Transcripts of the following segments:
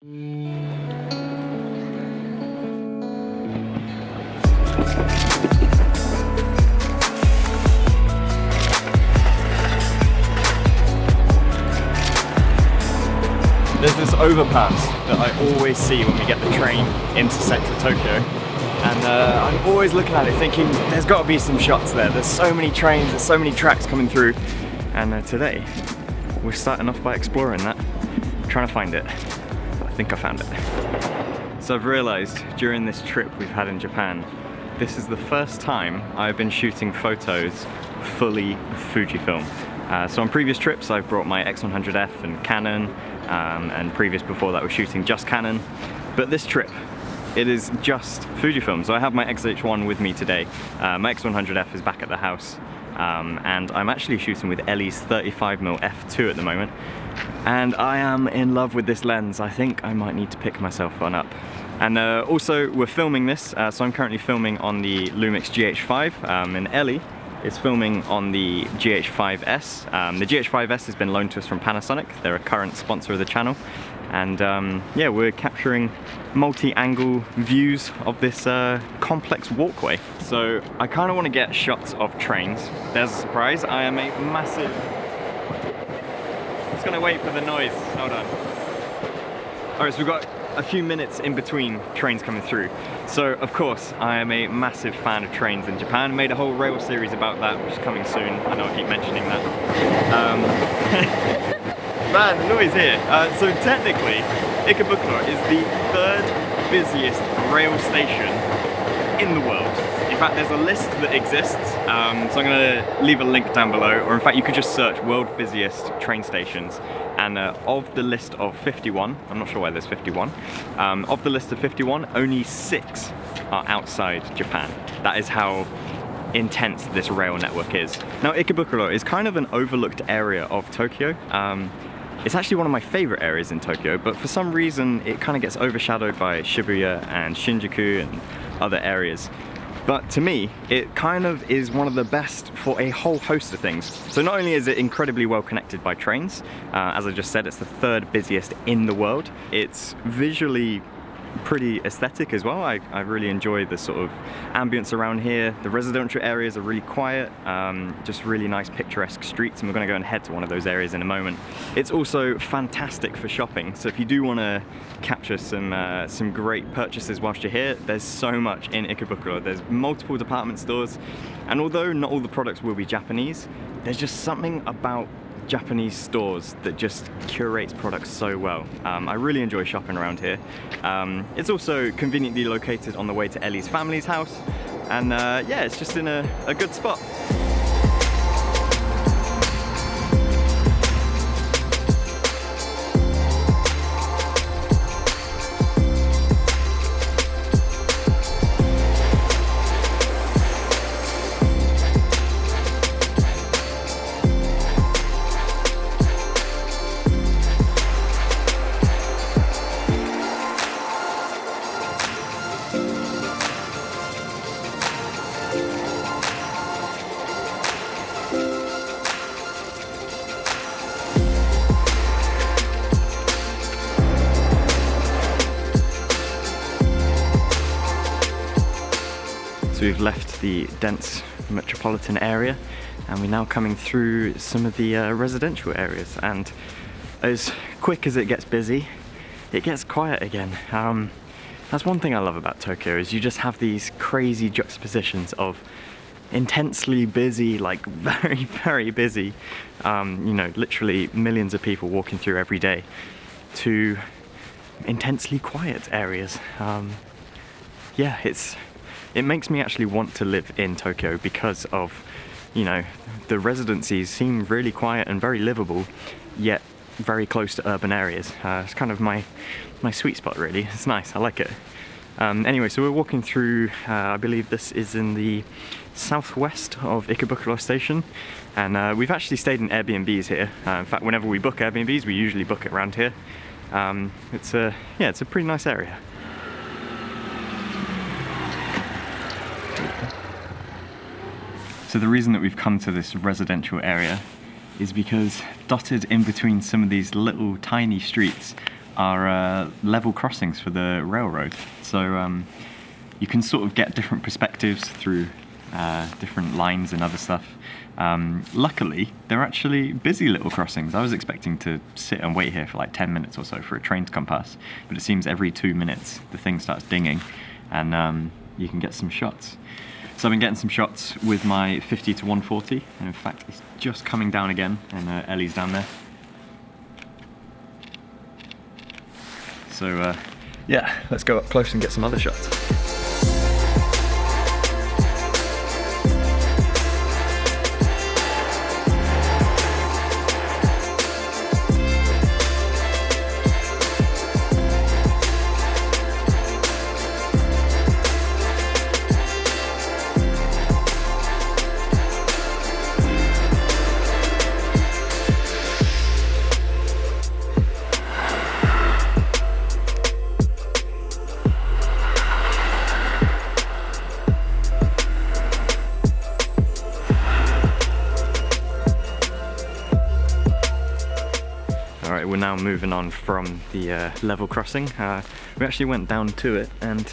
There's this overpass that I always see when we get the train into Sector Tokyo, and I'm always looking at it thinking there's got to be some shots there. There's so many trains, there's so many tracks coming through, and today we're starting off by exploring that, trying to find it. I think I found it. So I've realized during this trip we've had in Japan, this is the first time I've been shooting photos fully Fujifilm. So on previous trips I've brought my X100F and Canon, and previous before that was shooting just Canon. But this trip, it is just Fujifilm. So I have my X-H1 with me today. My X100F is back at the house. And I'm actually shooting with Elly's 35mm f2 at the moment. And I am in love with this lens. I think I might need to pick myself one up. And also we're filming this, so I'm currently filming on the LUMIX GH5, and Elly is filming on the GH5S. The GH5S has been loaned to us from PANASONIC. They're a current sponsor of the channel. And yeah, we're capturing multi-angle views of this complex walkway. So I kind of want to get shots of trains. There's a surprise, I am a massive... Just gonna wait for the noise, hold on. Alright, so we've got a few minutes in between trains coming through. So of course I am a massive fan of trains in Japan. Made a whole rail series about that, which is coming soon. I know I keep mentioning that. Man, the noise here. So technically Ikebukuro is the third busiest rail station in the world. In fact, there's a list that exists, so I'm going to leave a link down below, or in fact you could just search world busiest train stations, and of the list of 51, I'm not sure why there's 51, of the list of 51, only 6 are outside Japan. That is how intense this rail network is. Now Ikebukuro is kind of an overlooked area of Tokyo. It's actually one of my favorite areas in Tokyo, but for some reason it kind of gets overshadowed by Shibuya and Shinjuku and other areas. But to me, it kind of is one of the best for a whole host of things. So not only is it incredibly well connected by trains, as I just said, it's the third busiest in the world. It's visually pretty aesthetic as well. I really enjoy the sort of ambience around here. The residential areas are really quiet, just really nice picturesque streets, and we're going to go and head to one of those areas in a moment. It's also fantastic for shopping, so if you do want to capture some great purchases whilst you're here, there's so much in Ikebukuro. There's multiple department stores, and although not all the products will be Japanese, there's just something about Japanese stores that just curates products so well. I really enjoy shopping around here. It's also conveniently located on the way to Elly's family's house, and yeah, it's just in a good spot. So we've left the dense metropolitan area and we're now coming through some of the residential areas, and as quick as it gets busy, it gets quiet again. That's one thing I love about Tokyo, is you just have these crazy juxtapositions of intensely busy, like very, very busy, you know, literally millions of people walking through every day, to intensely quiet areas. Yeah, it makes me actually want to live in Tokyo because of, you know, the residencies seem really quiet and very livable, yet very close to urban areas. It's kind of my sweet spot, really. It's nice, I like it. Anyway, so we're walking through, I believe this is in the southwest of Ikebukuro Station, and we've actually stayed in Airbnbs here. In fact, whenever we book Airbnbs, we usually book it around here. It's a pretty nice area. So the reason that we've come to this residential area is because dotted in between some of these little tiny streets are level crossings for the railroad. So you can sort of get different perspectives through different lines and other stuff. Luckily, they're actually busy little crossings. I was expecting to sit and wait here for like 10 minutes or so for a train to come past, but it seems every 2 minutes the thing starts dinging and you can get some shots. So I've been getting some shots with my 50 to 140, and in fact it's just coming down again, and Elly's down there. So yeah, let's go up close and get some other shots. Alright, we're now moving on from the level crossing. We actually went down to it and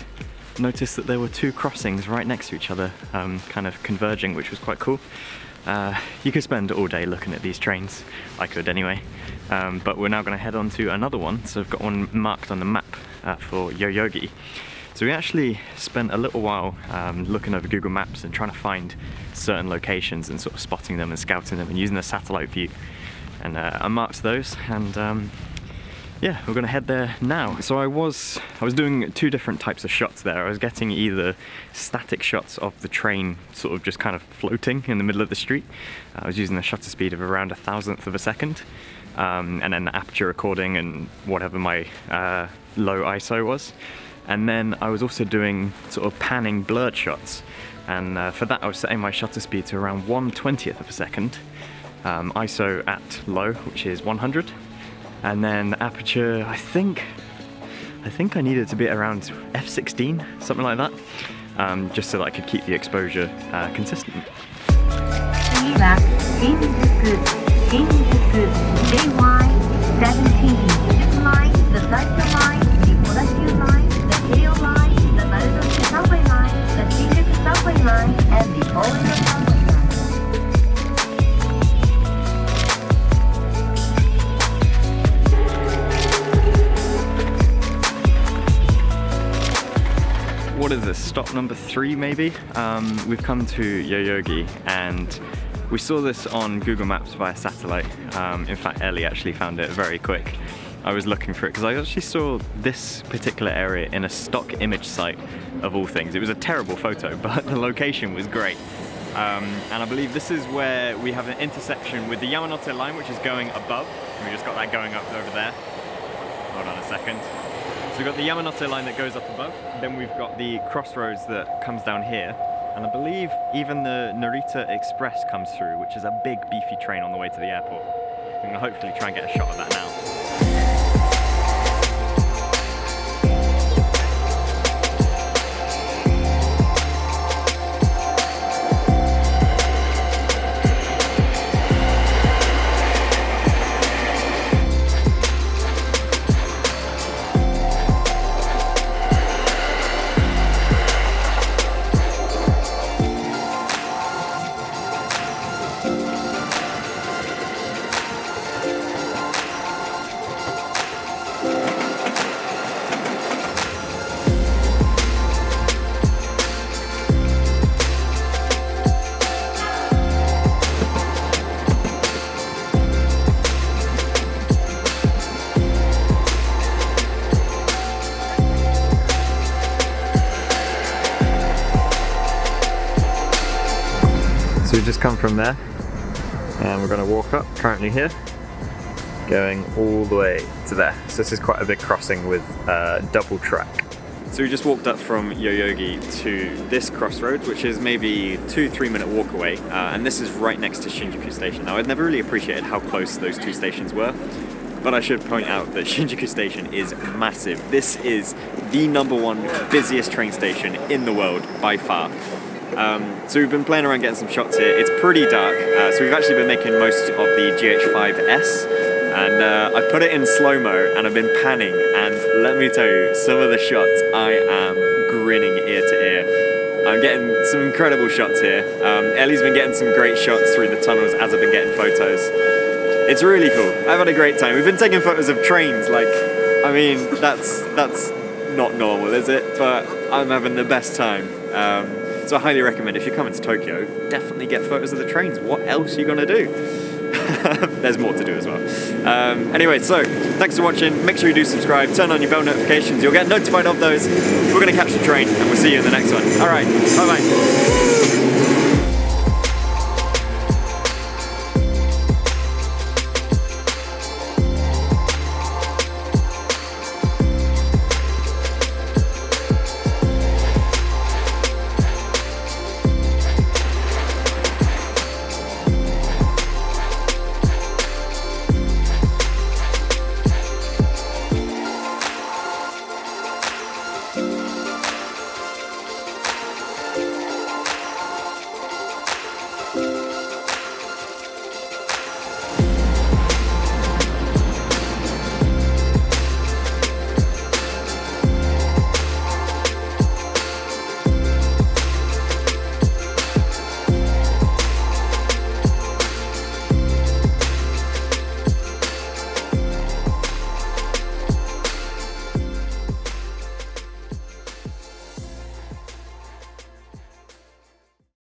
noticed that there were 2 crossings right next to each other, kind of converging, which was quite cool. You could spend all day looking at these trains. I could anyway. But we're now going to head on to another one. So I've got one marked on the map for Yoyogi. So we actually spent a little while looking over Google Maps and trying to find certain locations and sort of spotting them and scouting them and using the satellite view. And I marked those, and yeah, we're gonna head there now. So I was doing 2 different types of shots there. I was getting either static shots of the train sort of just kind of floating in the middle of the street. I was using a shutter speed of around 1,000th of a second, and then aperture recording and whatever my low ISO was. And then I was also doing sort of panning blurred shots, and for that I was setting my shutter speed to around 1/20th of a second. ISO at low, which is 100, and then aperture, I think I needed to be around f16, something like that, just so that I could keep the exposure consistent. Shinjuku JY17, this line, the Saito line, the Odakyu line, the Keio line, the Marunouchi subway line, the Shinjuku subway line, and the Oino subway line. What is this, stop number 3 maybe? We've come to Yoyogi, and we saw this on Google Maps via satellite. In fact, Elly actually found it very quick. I was looking for it because I actually saw this particular area in a stock image site of all things. It was a terrible photo, but the location was great. And I believe this is where we have an intersection with the Yamanote line, which is going above. We just got that going up over there. Hold on a second. So we've got the Yamanote line that goes up above, then we've got the crossroads that comes down here, and I believe even the Narita Express comes through, which is a big beefy train on the way to the airport. I'm going to hopefully try and get a shot of that now. So we've just come from there, and we're going to walk up, currently here, going all the way to there. So this is quite a big crossing with double track. So we just walked up from Yoyogi to this crossroads, which is maybe 2-3 minute walk away, and this is right next to Shinjuku Station. Now, I'd never really appreciated how close those 2 stations were, but I should point out that Shinjuku Station is massive. This is the #1 busiest train station in the world by far. So we've been playing around getting some shots here. It's pretty dark, so we've actually been making most of the GH5S, And I put it in slow-mo and I've been panning, and let me tell you, some of the shots, I am grinning ear to ear. I'm getting some incredible shots here. Elly's been getting some great shots through the tunnels as I've been getting photos. It's really cool. I've had a great time. We've been taking photos of trains, like, I mean, that's not normal, is it? But I'm having the best time. So I highly recommend, if you're coming to Tokyo, definitely get photos of the trains. What else are you gonna do? There's more to do as well. Anyway, so thanks for watching. Make sure you do subscribe, turn on your bell notifications. You'll get notified of those. We're gonna catch the train, and we'll see you in the next one. All right, bye-bye.